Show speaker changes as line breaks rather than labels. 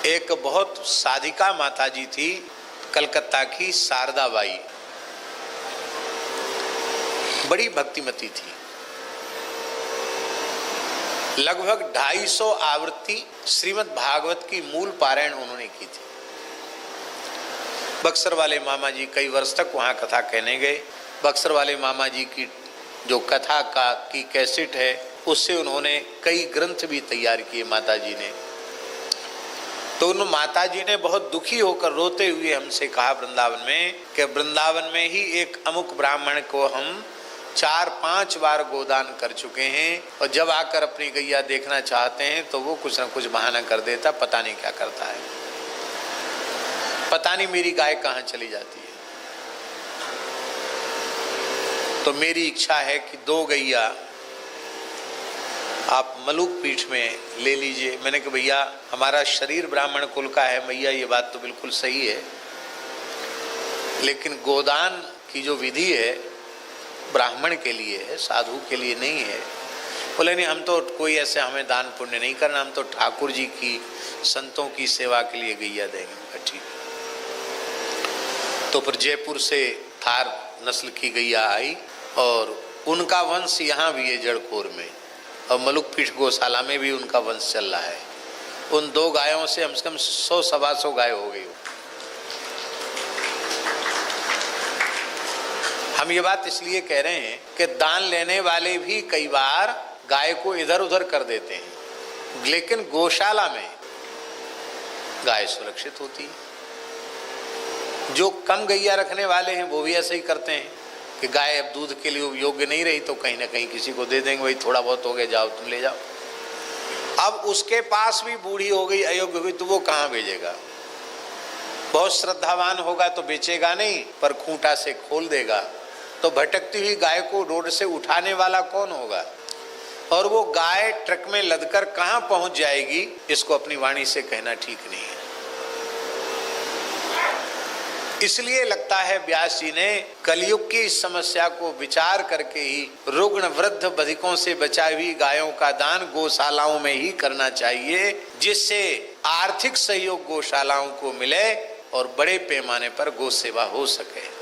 एक बहुत साधिका माता जी थी, कलकत्ता की शारदा बाई, बड़ी भक्तिमती थी। लगभग 250 आवृत्ति श्रीमद् भागवत की मूल पारायण उन्होंने की थी। बक्सर वाले मामा जी कई वर्ष तक वहाँ कथा कहने गए। बक्सर वाले मामा जी की जो कथा की कैसेट है, उससे उन्होंने कई ग्रंथ भी तैयार किए माता जी ने। तो उन माता जी ने बहुत दुखी होकर रोते हुए हमसे कहा वृंदावन में कि वृंदावन में ही एक अमुक ब्राह्मण को हम 4-5 बार गोदान कर चुके हैं, और जब आकर अपनी गैया देखना चाहते हैं तो वो कुछ न कुछ बहाना कर देता, पता नहीं क्या करता है, पता नहीं मेरी गाय कहाँ चली जाती है। तो मेरी इच्छा है कि 2 गैया आप मलुक पीठ में ले लीजिए। मैंने कहा भैया हमारा शरीर ब्राह्मण कुल का है, भैया ये बात तो बिल्कुल सही है, लेकिन गोदान की जो विधि है ब्राह्मण के लिए है, साधु के लिए नहीं है। बोले नहीं, हम तो कोई ऐसे हमें दान पुण्य नहीं करना, हम तो ठाकुर जी की संतों की सेवा के लिए गैया देंगे। ठीक। तो फिर जयपुर से थार नस्ल की गैया आई और उनका वंश यहाँ भी है जड़कोर में, और मलुक पीठ गौशाला में भी उनका वंश चल रहा है। उन 2 गायों से कम से कम 100-125 गाय हो गई। हम ये बात इसलिए कह रहे हैं कि दान लेने वाले भी कई बार गाय को इधर उधर कर देते हैं, लेकिन गौशाला में गाय सुरक्षित होती है। जो कम गैया रखने वाले हैं वो भी ऐसे ही करते हैं कि गाय अब दूध के लिए योग्य नहीं रही तो कहीं ना कहीं किसी को दे देंगे, भाई थोड़ा बहुत हो गया, जाओ तुम ले जाओ। अब उसके पास भी बूढ़ी हो गई, अयोग्य हो गई, तो वो कहाँ भेजेगा? बहुत श्रद्धावान होगा तो बेचेगा नहीं, पर खूंटा से खोल देगा। तो भटकती हुई गाय को रोड से उठाने वाला कौन होगा? और वो गाय ट्रक में लदकर कहाँ पहुंच जाएगी, इसको अपनी वाणी से कहना ठीक नहीं है। इसलिए लगता है व्यास जी ने कलयुग की इस समस्या को विचार करके ही रुग्ण वृद्ध बधिकों से बचाई हुई गायों का दान गौशालाओं में ही करना चाहिए, जिससे आर्थिक सहयोग गौशालाओं को मिले और बड़े पैमाने पर गौ सेवा हो सके।